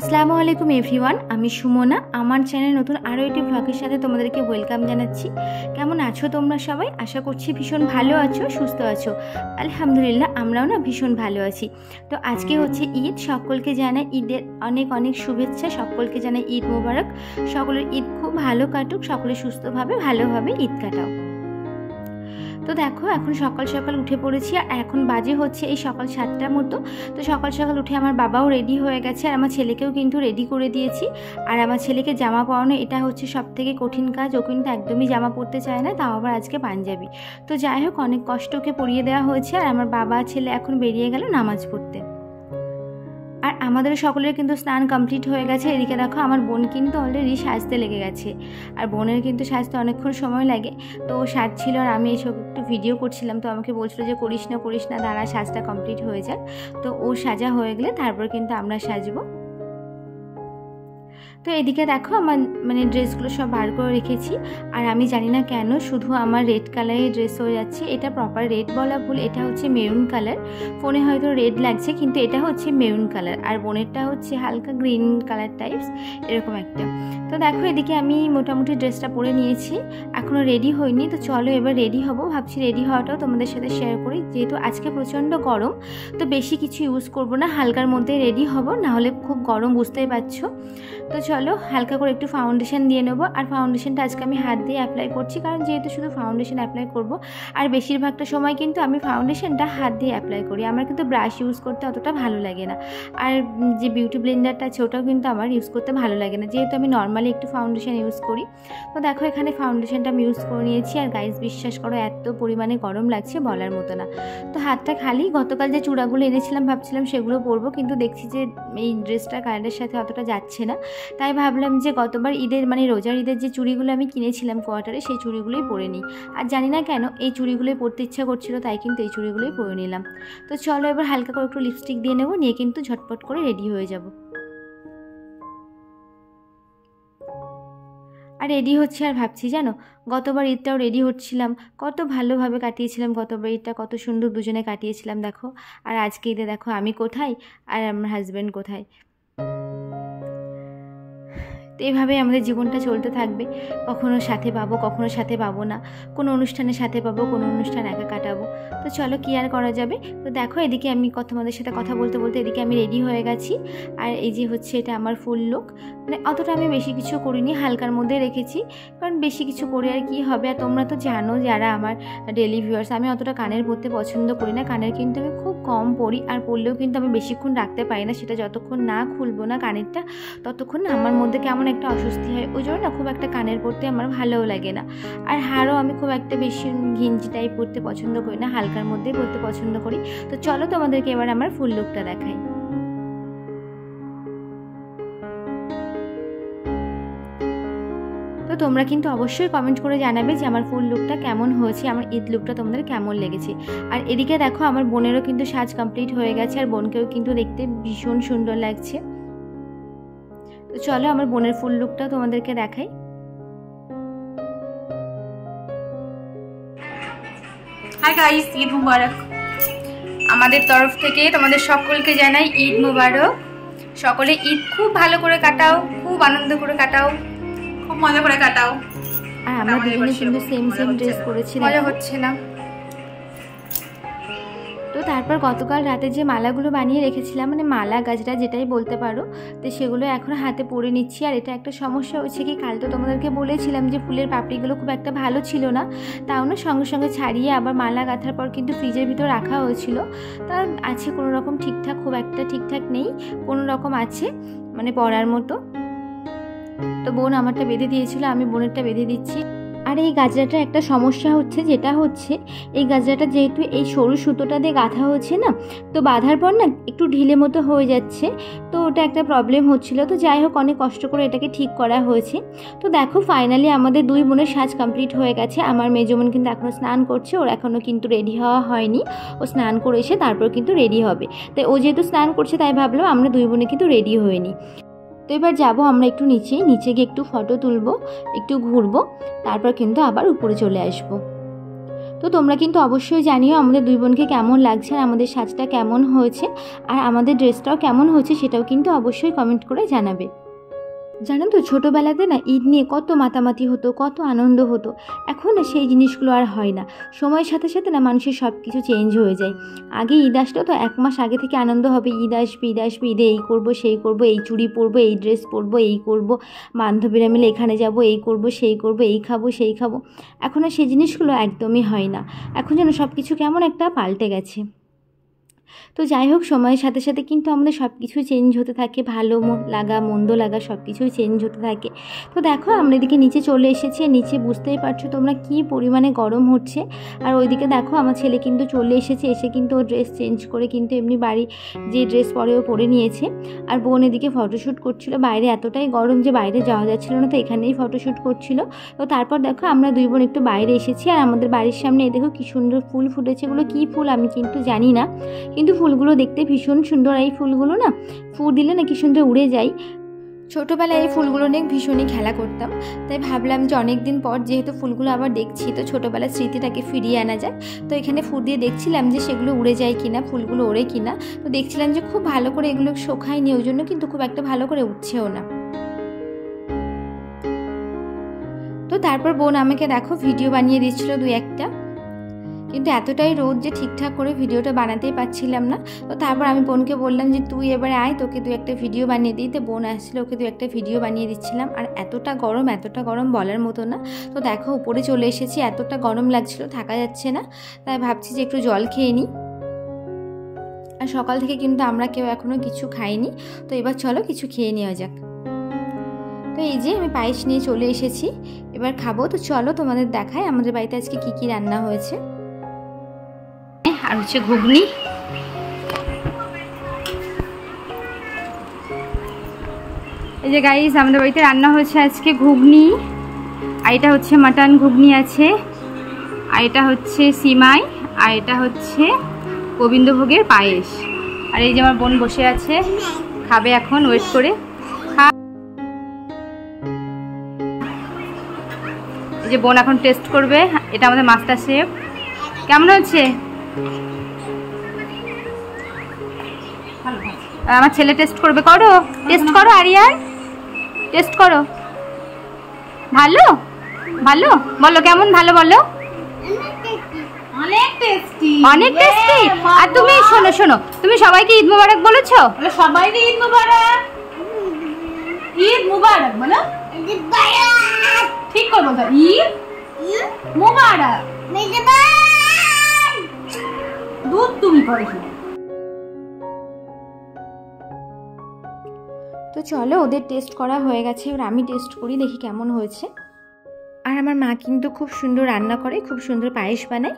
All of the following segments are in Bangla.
আসসালামু আলাইকুম এভরিওয়ান, আমি সুমনা। আমার চ্যানেল নতুন আরও একটি ব্লগের সাথে তোমাদেরকে ওয়েলকাম জানাচ্ছি। কেমন আছো তোমরা সবাই? আশা করছি ভীষণ ভালো আছো, সুস্থ আছো। আলহামদুলিল্লাহ, আমরাও না ভীষণ ভালো আছি। তো আজকে হচ্ছে ঈদ, সকলকে জানাই ঈদের অনেক অনেক শুভেচ্ছা, সকলকে জানাই ঈদ মোবারক। সকলের ঈদ খুব ভালো কাটুক, সকলে সুস্থভাবে ভালোভাবে ঈদ কাটাও। তো দেখো, এখন সকাল সকাল উঠে পড়েছি আর এখন বাজে হচ্ছে এই সকাল 7টার মতো। তো সকাল সকাল উঠে আমার বাবাও রেডি হয়ে গেছে আর আমার ছেলেকেও কিন্তু রেডি করে দিয়েছি। আর আমার ছেলেকে জামা পরানো, এটা হচ্ছে সব থেকে কঠিন কাজ। ও কিন্তু একদমই জামা পরতে চায় না, তাও আবার আজকে পাঞ্জাবি। তো যাই হোক, অনেক কষ্ট ওকে পরিয়ে দেওয়া হয়েছে। আর আমার বাবা ছেলে এখন বেরিয়ে গেল নামাজ পড়তে। আর আমাদের সকলের কিন্তু স্নান কমপ্লিট হয়ে গেছে। এদিকে দেখো, আমার বোন কিন্তু অলরেডি সাজতে লেগে গেছে। আর বোনের কিন্তু সাজতে অনেকক্ষণ সময় লাগে। তো ও সাজছিল আর আমি এইসব একটু ভিডিও করছিলাম। তো আমাকে বলছিল যে করিস না, দাঁড়া, সাজটা কমপ্লিট হয়ে যাক। তো ও সাজা হয়ে গেলে তারপর কিন্তু আমরা সাজবো। তো এদিকে দেখো, আমার ড্রেসগুলো সব বার করে রেখেছি। আর আমি জানি না কেন শুধু আমার রেড কালারের ড্রেস হয়ে যাচ্ছে। এটা প্রপার রেড বলা ভুল, এটা হচ্ছে মেরুন কালার। ফোনে হয়তো রেড লাগছে, কিন্তু এটা হচ্ছে মেরুন কালার। আর বোনেরটা হচ্ছে হালকা গ্রিন কালার টাইপস, এরকম একটা। তো দেখো, এদিকে আমি মোটামুটি ড্রেসটা পরে নিয়েছি, এখনও রেডি হইনি। তো চলো এবার রেডি হব। ভাবছি রেডি হওয়াটাও তোমাদের সাথে শেয়ার করি, যেহেতু আজকে প্রচণ্ড গরম। তো বেশি কিছু ইউজ করব না, হালকার মধ্যে রেডি হব, নাহলে খুব গরম, বুঝতেই পারছো। তো চলো হালকা করে একটু ফাউন্ডেশন দিয়ে নেবো। আর ফাউন্ডেশনটা আজকে আমি হাত দিয়ে অ্যাপ্লাই করছি, কারণ যেহেতু শুধু ফাউন্ডেশন অ্যাপ্লাই করব। আর বেশিরভাগটা সময় কিন্তু আমি ফাউন্ডেশনটা হাত দিয়ে অ্যাপ্লাই করি। আমার কিন্তু ব্রাশ ইউজ করতে অতটা ভালো লাগে না। আর যে বিউটি ব্লেন্ডারটা আছে ওটাও কিন্তু আমার ইউজ করতে ভালো লাগে না, যেহেতু আমি নর্মালি একটু ফাউন্ডেশন ইউজ করি। তো দেখো, এখানে ফাউন্ডেশনটা আমি ইউজ করে নিয়েছি। আর গাইস, বিশ্বাস করো, এত পরিমাণে গরম লাগছে বলার মতো না। তো হাতটা খালি। গতকাল যে চূড়াগুলো এনেছিলাম ভাবছিলাম সেগুলো পরবো, কিন্তু দেখছি যে এই ড্রেসটা কালারের সাথে অতটা যাচ্ছে না। তাই ভাবলাম যে গতবার ঈদের রোজার ঈদের যে চুড়িগুলো আমি কিনেছিলাম কোয়ার্টারে, সেই চুড়িগুলোই পরে নিই। আর জানি না কেন এই চুড়িগুলোই পরতে ইচ্ছা করছিল, তাই কিন্তু এই চুড়িগুলোই পরে নিলাম। তো চলো এবার হালকা করে একটু লিপস্টিক দিয়ে নেবো, নিয়ে কিন্তু ঝটপট করে রেডি হয়ে যাব। আর রেডি হচ্ছে, আর ভাবছি জানো, গতবার ঈদটাও রেডি হচ্ছিলাম, কত ভালোভাবে কাটিয়েছিলাম। গতবার ঈদটা কত সুন্দর দুজনে কাটিয়েছিলাম দেখো। আর আজকে ঈদে দেখো আমি কোথায় আর আমার হাজব্যান্ড কোথায়। তো এইভাবেই আমাদের জীবনটা চলতে থাকবে। কখনো সাথে পাবো, কখনো সাথে পাবো না। কোনো অনুষ্ঠানের সাথে পাবো, কোনো অনুষ্ঠান একা কাটাবো। তো চলো, কি আর করা যাবে। তো দেখো, এদিকে আমি তোমাদের সাথে কথা বলতে বলতে এদিকে আমি রেডি হয়ে গেছি। আর এই যে হচ্ছে এটা আমার ফুল লুক। অতটা আমি বেশি কিছু করিনি, হালকার মধ্যে রেখেছি, কারণ বেশি কিছু করে আর কি হবে। আর তোমরা তো জানো, যারা আমার ডেলি ভিউয়ার্স, আমি অতটা কানের পরতে পছন্দ করি না। কানের কিন্তু আমি খুব কম পরি, আর পরলেও কিন্তু আমি বেশিক্ষণ রাখতে পারি না। সেটা যতক্ষণ না খুলবো না কানেরটা, ততক্ষণ না আমার মধ্যে কেমন একটা অস্বস্তি হয়। ওই জন্য না খুব একটা কানের পরতে আমার ভালোও লাগে না। আর হারও আমি খুব একটা বেশি ঘিঞ্জি টাইপ পরতে পছন্দ করি না, হালকার মধ্যেই পরতে পছন্দ করি। তো চলো তোমাদেরকে এবার আমার ফুল লুকটা দেখাই। তো তোমরা কিন্তু অবশ্যই কমেন্ট করে জানাবে যে আমার ফুল লুকটা কেমন হয়েছে, আমার ঈদ লুকটা তোমাদের কেমন লেগেছে। আর এদিকে দেখো, আমার বোনেরও কিন্তু সাজ কমপ্লিট হয়ে গেছে, আর বোনকেও কিন্তু দেখতে ভীষণ সুন্দর লাগছে। তো চলো আমার বোনের ফুল লুকটা তোমাদেরকে দেখাই। হাই গাইস, ঈদ মুবারক। আমাদের তরফ থেকে তোমাদের সকলকে জানাই ঈদ মুবারক। সকলে ঈদ খুব ভালো করে কাটাও, খুব আনন্দ করে কাটাও, খুব মজা করে কাটাও। আর আমরা দুজনে কিন্তু সেম ড্রেস পরেছি, মজা হচ্ছে না। তো তারপর গতকাল রাতে যে মালাগুলো বানিয়ে রেখেছিলাম, মালা গাজরা যেটাই বলতে পারো, তো সেগুলো এখন হাতে পরে নিচ্ছি। আর এটা একটা সমস্যা হচ্ছে কি, কাল তো তোমাদেরকে বলেছিলাম যে ফুলের পাপড়িগুলো খুব একটা ভালো ছিল না, তাও না সঙ্গে সঙ্গে ছাড়িয়ে আবার মালা গাঁথার পর কিন্তু ফ্রিজের ভিতর রাখা হয়েছিল। তা আছে কোনো রকম ঠিকঠাক, খুব একটা ঠিকঠাক নেই, কোনো রকম আছে পরার মতো। তো বোন আমারটা বেঁধে দিয়েছিল, আমি বোনেরটা বেঁধে দিচ্ছি। আর এই গাজরাটার একটা সমস্যা হচ্ছে, যেটা হচ্ছে এই গাজরাটা যেহেতু এই সরু সুতোটা দিয়ে গাঁথা হচ্ছে না, তো বাঁধার পর না একটু ঢিলে মতো হয়ে যাচ্ছে। তো ওটা একটা প্রবলেম হচ্ছিল। তো যাই হোক, অনেক কষ্ট করে এটাকে ঠিক করা হয়েছে। তো দেখো, ফাইনালি আমাদের দুই বোনের সাজ কমপ্লিট হয়ে গেছে। আমার মেজো বোন কিন্তু এখনও স্নান করছে, ওর এখনও কিন্তু রেডি হওয়া হয়নি। ও স্নান করে এসে তারপর কিন্তু রেডি হবে। তাই ও যেহেতু স্নান করছে, তাই ভাবলাম আমরা দুই বোনে কিন্তু রেডি হয়নি। তো এবার যাবো আমরা একটু নিচে গিয়ে একটু ফটো তুলবো, একটু ঘুরবো, তারপর কিন্তু আবার উপরে চলে আসবো। তো তোমরা কিন্তু অবশ্যই জানিও আমাদের দুই বোনকে কেমন লাগছে আর আমাদের সাজটা কেমন হয়েছে আর আমাদের ড্রেসটাও কেমন হয়েছে সেটাও কিন্তু অবশ্যই কমেন্ট করে জানাবে। জানো তো ছোটোবেলাতে না ঈদ নিয়ে কত মাতামাতি হতো, কত আনন্দ হতো। এখন না সেই জিনিসগুলো আর হয় না। সময়ের সাথে সাথে না মানুষের সব কিছু চেঞ্জ হয়ে যায়। আগে ঈদ আসলেও তো 1 মাস আগে থেকে আনন্দ হবে, ঈদ আসবে ঈদে এই করব সেই করব, এই চুড়ি পরবো, এই ড্রেস পরবো, এই করব, বান্ধবীরা মিলে এখানে যাব, এই করব সেই করব, এই খাবো সেই খাবো। এখন আর সেই জিনিসগুলো একদমই হয় না। এখন যেন সব কিছু কেমন একটা পাল্টে গেছে। তো যাই হোক, সময়ের সাথে সাথে কিন্তু আমাদের সব কিছু চেঞ্জ হতে থাকে, ভালো লাগা মন্দ লাগা সব কিছুই চেঞ্জ হতে থাকে। তো দেখো আমরা এদিকে নিচে চলে এসেছি, নিচে বুঝতেই পারছো তোমরা কি পরিমাণে গরম হচ্ছে। আর ওইদিকে দেখো আমার ছেলে কিন্তু চলে এসেছে, এসে কিন্তু ও ড্রেস চেঞ্জ করে কিন্তু এমনি বাড়ি যে ড্রেস পরে ও পরে নিয়েছে। আর বোন এদিকে ফটোশ্যুট করছিল, বাইরে এতটাই গরম যে বাইরে যাওয়া যাচ্ছিল না, তো এখানেই ফটোশ্যুট করছিল। তো তারপর দেখো আমরা দুই বোন একটু বাইরে এসেছি, আর আমাদের বাড়ির সামনে দেখো কি সুন্দর ফুল ফুটেছে। এগুলো কী ফুল আমি কিন্তু জানি না, কিন্তু ফুলগুলো দেখতে ভীষণ সুন্দর। এই ফুলগুলো না ফু দিলে না কি সুন্দর উড়ে যায়। ছোটোবেলায় এই ফুলগুলো নিয়ে ভীষণই খেলা করতাম, তাই ভাবলাম যে অনেক দিন পর যেহেতু ফুলগুলো আবার দেখছি তো ছোটোবেলার স্মৃতিটাকে ফিরিয়ে আনা যায়। তো এখানে ফু দিয়ে দেখছিলাম যে সেগুলো উড়ে যায় কিনা, ফুলগুলো ওড়ে কিনা। তো দেখছিলাম যে খুব ভালো করে এগুলো শোকায়নি, ওই জন্য কিন্তু খুব একটা ভালো করে উঠছেও না। তো তারপর বোন আমাকে দেখো ভিডিও বানিয়ে দিচ্ছিল 2-1টা, কিন্তু এতটাই রোদ যে ঠিকঠাক করে ভিডিওটা বানাতেই পারছিলাম না। তো তারপর আমি বোনকে বললাম যে তুই এবারে আয়, তোকে 2-1টা ভিডিও বানিয়ে দিই। তো বোন আসলে ওকে 2-1টা ভিডিও বানিয়ে দিচ্ছিলাম। আর এতটা গরম বলার মতো না। তো দেখো উপরে চলে এসেছি, এতটা গরম লাগছিল থাকা যাচ্ছে না, তাই ভাবছি যে একটু জল খেয়ে নিই। আর সকাল থেকে কিন্তু আমরা কেউ এখনও কিছু খাইনি, তো এবার চলো কিছু খেয়ে নেওয়া যাক। তো এই যে আমি পায়েস নিয়ে চলে এসেছি, এবার খাবো। তো চলো তোমাদের দেখাই আমাদের বাড়িতে আজকে কি কি রান্না হয়েছে। আর হচ্ছে ঘুগনি, এই যে গাইস আমাদের বাড়িতে রান্না হয়েছে আজকে ঘুগনি, আর এটা হচ্ছে মাটন ঘুগনি আছে, আর এটা হচ্ছে সিমাই, আর এটা হচ্ছে গোবিন্দভোগের পায়েস। আর এই যে আমার বোন বসে আছে, খাবে এখন, ওয়েট করে। এই যে বোন এখন টেস্ট করবে, এটা আমাদের মাস্টার শেফ। কেমন হচ্ছে? আমার ছেলে টেস্ট করবে, করো টেস্ট করো, আরিয়ান টেস্ট করো। ভালো ভালো বলো, কেমন ভালো বলো? অনেক টেস্টি, অনেক টেস্টি। আর তুমি শোনো শোনো, তুমি সবাইকে ঈদ মোবারক বলেছো? সবাইকে ঈদ মোবারক, ঈদ মোবারক বলো, ঠিক করে বলতো, ঈদ মোবারক। দুধ তুমি পরে শুনো। তো চলো ওদের টেস্ট করা হয়ে গেছে, এবার আমি টেস্ট করি, দেখি কেমন হয়েছে। আর আমার মা কিন্তু খুব সুন্দর রান্না করে, খুব সুন্দর পায়েস বানায়।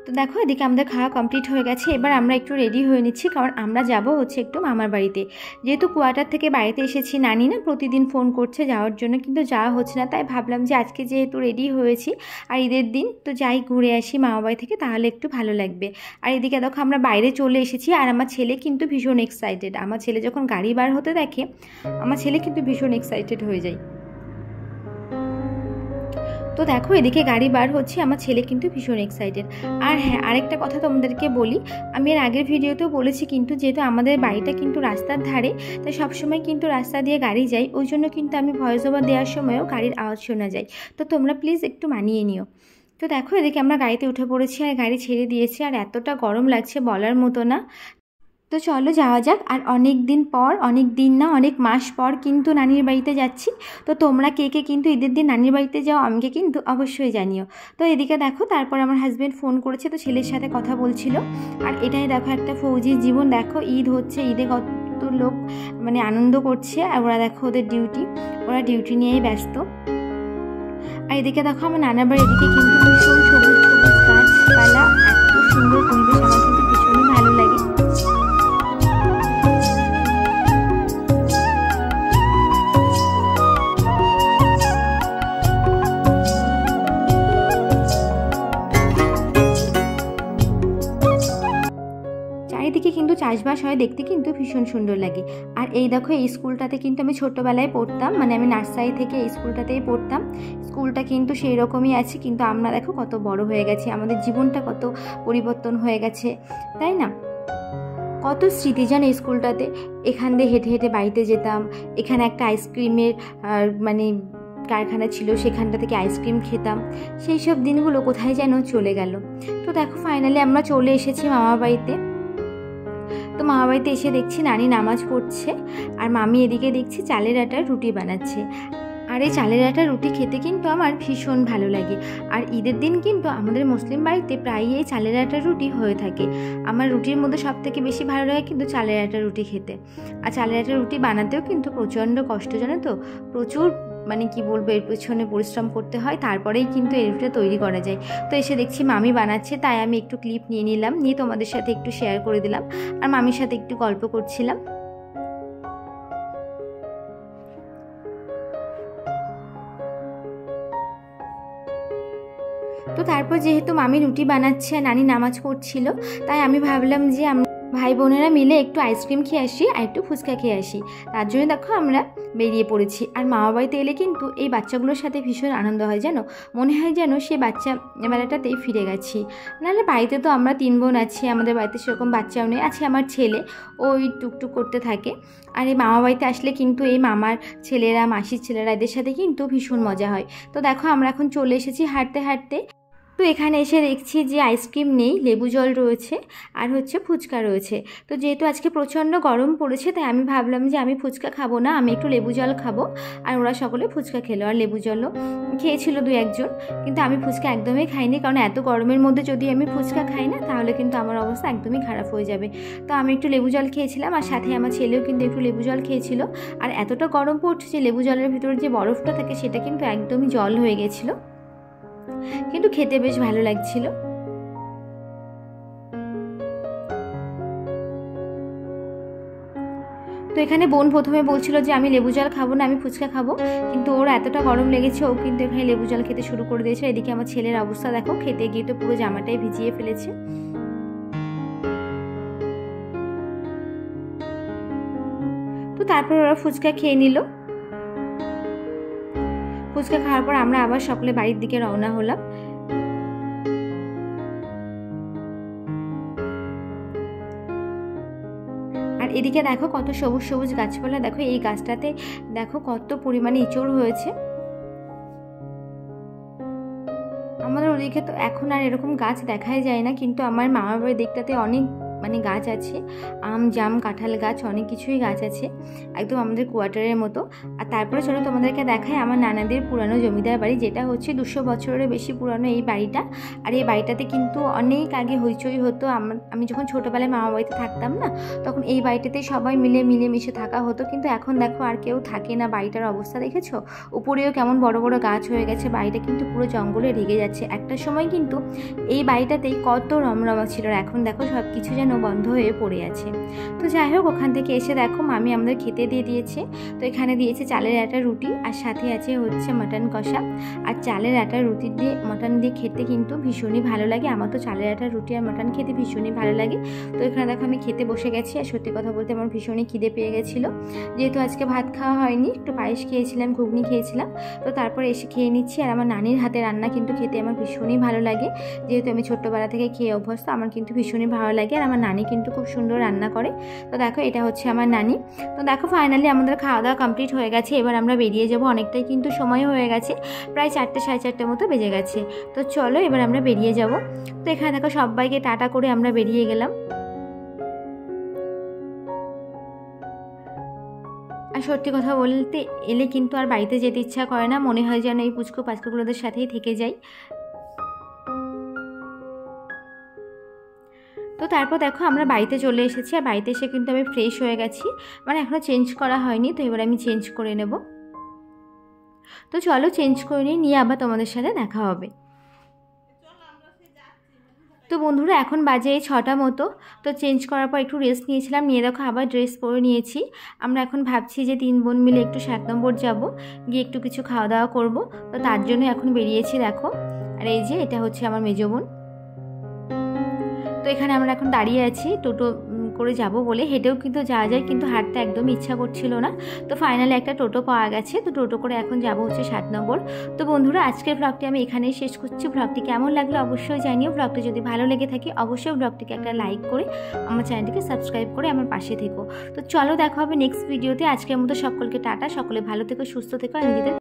তো দেখো এদিকে আমাদের খাওয়া কমপ্লিট হয়ে গেছে, এবার আমরা একটু রেডি হয়ে নিচ্ছি, কারণ আমরা যাব হচ্ছে একটু মামার বাড়িতে। যেহেতু কোয়ার্টার থেকে বাড়িতে এসেছি, নানি না প্রতিদিন ফোন করছে যাওয়ার জন্য, কিন্তু যাওয়া হচ্ছে না। তাই ভাবলাম যে আজকে যেহেতু রেডি হয়েছি আর ঈদের দিন, তো যাই ঘুরে আসি মামা বাড়ি থেকে, তাহলে একটু ভালো লাগবে। আর এদিকে দেখো আমরা বাইরে চলে এসেছি, আর আমার ছেলে কিন্তু ভীষণ এক্সাইটেড। আমার ছেলে যখন গাড়ি বার হতে দেখে, আমার ছেলে কিন্তু ভীষণ এক্সাইটেড হয়ে যায়। তো দেখো এদিকে গাড়ি বার হচ্ছে, আমার ছেলে কিন্তু ভীষণ এক্সাইটেড। আর হ্যাঁ, আরেকটা কথা তোমাদেরকে বলি, আমি এর আগের ভিডিওতেও বলেছি, কিন্তু যেহেতু আমাদের বাড়িটা কিন্তু রাস্তার ধারে, তাই সবসময় কিন্তু রাস্তা দিয়ে গাড়ি যায়, ওই জন্য কিন্তু আমি ভয়েস ওভার দেওয়ার সময়ও গাড়ির আওয়াজ শোনা যায়। তো তোমরা প্লিজ একটু মানিয়ে নিও। তো দেখো এদিকে আমরা গাড়িতে উঠে পড়েছি, আর গাড়ি ছেড়ে দিয়েছি, আর এতটা গরম লাগছে বলার মতো না। তো চলো যাওয়া যাক। আর অনেক দিন পর, অনেক দিন না অনেক মাস পর কিন্তু নানির বাড়িতে যাচ্ছি। তো তোমরা কে কে কিন্তু ঈদের দিন নানির বাড়িতে যাও আমাকে কিন্তু অবশ্যই জানিও। তো এদিকে দেখো তারপর আমার হাজব্যান্ড ফোন করেছে, তো ছেলের সাথে কথা বলছিল। আর এটাই দেখো একটা ফৌজির জীবন, দেখো ঈদ হচ্ছে, ঈদে কত লোক মানে আনন্দ করছে, আর ওরা দেখো ওদের ডিউটি, ওরা ডিউটি নিয়েই ব্যস্ত। আর এদিকে দেখো আমার নানার বাড়ি, এদিকে কিন্তু ভীষণ সবুজ সবুজ গাছপালা, এত সুন্দর পরিবেশ, আমার কিন্তু ভীষণই ভালো লাগে। চারিদিকে কিন্তু চাষবাস হয় দেখতে কিন্তু ভীষণ সুন্দর লাগে। আর এই দেখো এই স্কুলটাতে কিন্তু আমি ছোটোবেলায় পড়তাম, মানে আমি নার্সারি থেকে এই স্কুলটাতেই পড়তাম। স্কুলটা কিন্তু সেই রকমই আছে, কিন্তু আমরা দেখো কত বড় হয়ে গেছি, আমাদের জীবনটা কত পরিবর্তন হয়ে গেছে, তাই না? কত স্মৃতি জানো এই স্কুলটাতে। এখান দিয়ে হেঁটে হেঁটে বাড়িতে যেতাম, এখানে একটা আইসক্রিমের মানে কারখানা ছিল, সেখানটা থেকে আইসক্রিম খেতাম। সেই সব দিনগুলো কোথায় যেন চলে গেল। তো দেখো ফাইনালি আমরা চলে এসেছি মামার বাড়িতে। তো মামার বাড়িতে এসে দেখছি নানি নামাজ পড়ছে, আর মামি এদিকে দেখছি চালের আটার রুটি বানাচ্ছে। আর এই চালের আটার রুটি খেতে কিন্তু আমার ভীষণ ভালো লাগে। আর ঈদের দিন কিন্তু আমাদের মুসলিম বাড়িতে প্রায়ই এই চালের আটার রুটি হয়ে থাকে। আমার রুটির মধ্যে সবথেকে বেশি ভালো লাগে কিন্তু চালের আটার রুটি খেতে। আর চালের আটার রুটি বানাতেও কিন্তু প্রচণ্ড কষ্ট, জানো তো, প্রচুর মানে কি বলবো, এর পেছনে পরিশ্রম করতে হয়, তারপরেই কিন্তু এই রুটিটা তৈরি করা যায়। তো এসে দেখছি মামি বানাচ্ছে, তাই আমি একটু ক্লিপ নিয়ে নিলাম, নিয়ে তোমাদের সাথে একটু শেয়ার করে দিলাম। আর মামির সাথে একটু গল্প করছিলাম। তো তারপর যেহেতু মামি রুটি বানাচ্ছে আর নানি নামাজ পড়ছিল, তাই আমি ভাবলাম যে আমরা ভাই বোনেরা মিলে একটু আইসক্রিম খেয়ে আসি আর একটু ফুচকা খেয়ে আসি। তার জন্য দেখো আমরা বেরিয়ে পড়েছি। আর মামা বাড়িতে এলে কিন্তু এই বাচ্চাগুলোর সাথে ভীষণ আনন্দ হয়, যেন মনে হয় যেন সে বাচ্চা বেলাটাতেই ফিরে গেছি। নাহলে বাড়িতে তো আমরা 3 বোন আছি, আমাদের বাড়িতে সেরকম বাচ্চাও নেই, আছে আমার ছেলে, ওই টুকটুক করতে থাকে। আর এই মামা বাড়িতে আসলে কিন্তু এই মামার ছেলেরা, মাসির ছেলেরা, এদের সাথে কিন্তু ভীষণ মজা হয়। তো দেখো আমরা এখন চলে এসেছি হাঁটতে হাঁটতে। তো এখানে এসে দেখছি যে আইসক্রিম নেই, লেবু জল রয়েছে আর হচ্ছে ফুচকা রয়েছে। তো যেহেতু আজকে প্রচণ্ড গরম পড়েছে, তাই আমি ভাবলাম যে আমি ফুচকা খাবো না, আমি একটু লেবু জল খাবো। আর ওরা সকলে ফুচকা খেলো আর লেবু জলও খেয়েছিল 2-1 জন, কিন্তু আমি ফুচকা একদমই খাইনি, কারণ এত গরমের মধ্যে যদি আমি ফুচকা খাই না তাহলে কিন্তু আমার অবস্থা একদমই খারাপ হয়ে যাবে। তো আমি একটু লেবু জল খেয়েছিলাম, আর সাথে আমার ছেলেও কিন্তু একটু লেবু জল খেয়েছিল। আর এতটা গরম পড়ছে যে লেবু জলের ভিতরে যে বরফটা থাকে সেটা কিন্তু একদমই জল হয়ে গেছিলো, কিন্তু খেতে বেশ ভালো লাগছিল। তো এখানে বোন প্রথমে বলছিল যে আমি লেবু জল খাবো না, আমি ফুচকা খাবো, কিন্তু ওর এতটা গরম লেগেছে ও কিন্তু এখানে লেবু জল খেতে শুরু করে দিয়েছে। এদিকে আমার ছেলের অবস্থা দেখো, খেতে গিয়ে তো পুরো জামাটাই ভিজিয়ে ফেলেছে। তো তারপর ওরা ফুচকা খেয়ে নিল। ফুচকা খাওয়ার পর আমরা আবার সকলে বাড়ির দিকে রওনা হলাম। আর এদিকে দেখো কত সবুজ সবুজ গাছপালা, দেখো এই গাছটাতে দেখো কত পরিমাণে ইঁচড় হয়েছে। আমাদের ওদিকে তো এখন আর এরকম গাছ দেখাই যায় না, কিন্তু আমার মামার বাড়ির দিকটাতে অনেক মানে গাছ আছে, আম, জাম, কাঁঠাল গাছ, অনেক কিছুই গাছ আছে, একদম আমাদের কোয়ার্টারের মতো। আর তারপরে চলো তোমাদেরকে দেখাই আমার নানাদের পুরানো জমিদার বাড়ি, যেটা হচ্ছে 200 বছরের বেশি পুরানো এই বাড়িটা। আর এই বাড়িটাতে কিন্তু অনেক আগে হইচই হতো। আমি যখন ছোটোবেলায় মামা বাড়িতে থাকতাম না, তখন এই বাড়িটাতেই সবাই মিলেমিশে থাকা হতো। কিন্তু এখন দেখো আর কেউ থাকে না। বাড়িটার অবস্থা দেখেছো, উপরেও কেমন বড় বড় গাছ হয়ে গেছে, বাড়িটা কিন্তু পুরো জঙ্গলে ঢেকে যাচ্ছে। একটা সময় কিন্তু এই বাড়িটাতেই কত রমরমা ছিল, আর এখন দেখো সব কিছু যেন বন্ধ হয়ে পড়ে আছে। তো যাই হোক, ওখান থেকে এসে দেখো মামি আমাদের খেতে দিয়ে দিয়েছে। তো এখানে দিয়েছে চালের আটা রুটি, আর সাথে আছে হচ্ছে মাটন কষা। আর চালের আটা রুটি দিয়ে মাটন দিয়ে খেতে কিন্তু ভীষণই ভালো লাগে। আমার তো চালের আটা রুটি আর মাটন খেতে ভীষণই ভালো লাগে। তো এখানে দেখো আমি খেতে বসে গেছি, আর সত্যি কথা বলতে আমার ভীষণই খিদে পেয়ে গেছিলো। যেহেতু আজকে ভাত খাওয়া হয়নি, একটু পায়েস খেয়েছিলাম, ঘুগনি খেয়েছিলাম। তো তারপরে এসে খেয়ে নিচ্ছি। আর আমার নানির হাতে রান্না কিন্তু খেতে আমার ভীষণই ভালো লাগে, যেহেতু আমি ছোট্টবেলা থেকে খেয়ে অভ্যস্ত, আমার কিন্তু ভীষণই ভালো লাগে। আর আমার নানি কিন্তু খুব সুন্দর রান্না করে। তো দেখো এটা হচ্ছে আমার নানি। তো দেখো ফাইনালি আমাদের খাওয়া দাওয়া কমপ্লিট হয়ে গেছে, এবার আমরা বেরিয়ে যাব। অনেকটাই কিন্তু সময় হয়ে গেছে, প্রায় 4টে সাড়ে 4টের মতো বেজে গেছে। তো চলো এবার আমরা বেরিয়ে যাব। তো এখানে দেখো সবাইকে টাটা করে আমরা বেরিয়ে গেলাম। আর সত্যি কথা বলতে এলে কিন্তু আর বাড়িতে যেতে ইচ্ছা করে না, মনে হয় যেন এই পুচকো পাচকোগুলোদের সাথেই থেকে যাই। তো তারপর দেখো আমরা বাড়িতে চলে এসেছি, আর বাড়িতে এসে কিন্তু আমি ফ্রেশ হয়ে গেছি, মানে এখনও চেঞ্জ করা হয়নি। তো এবার আমি চেঞ্জ করে নেব। তো চলো চেঞ্জ করে নিয়ে আবার তোমাদের সাথে দেখা হবে। তো বন্ধুরা এখন বাজে 6টা মতো। তো চেঞ্জ করার পর একটু রেস্ট নিয়েছিলাম, নিয়ে দেখো আবার ড্রেস পরে নিয়েছি। আমরা এখন ভাবছি যে 3 বোন মিলে একটু 7 নম্বর যাব, গিয়ে একটু কিছু খাওয়া দাওয়া করব। তো তার জন্য এখন বেরিয়েছি দেখো। আর এই যে এটা হচ্ছে আমার মেজো বোন। তো এখানে আমরা এখন দাঁড়িয়ে আছি, টোটো করে যাব বলে, হেঁটেও কিন্তু যাওয়া যায়, কিন্তু হাঁটতে একদম ইচ্ছা করছিল না। তো ফাইনালি একটা টোটো পাওয়া গেছে, তো টোটো করে এখন যাব হচ্ছে 7 নম্বর। তো বন্ধুরা আজকের ব্লগটি আমি এখানেই শেষ করছি। ব্লগটি কেমন লাগলো অবশ্যই জানিও। ব্লগটি যদি ভালো লেগে থাকে অবশ্যই ব্লগটিকে একটা লাইক করে আমার চ্যানেলটিকে সাবস্ক্রাইব করে আমার পাশে থেকো। তো চলো দেখা হবে নেক্সট ভিডিওতে। আজকের মতো সকলকে টাটা, সকলে ভালো থেকো, সুস্থ থেকো আর নিজেদের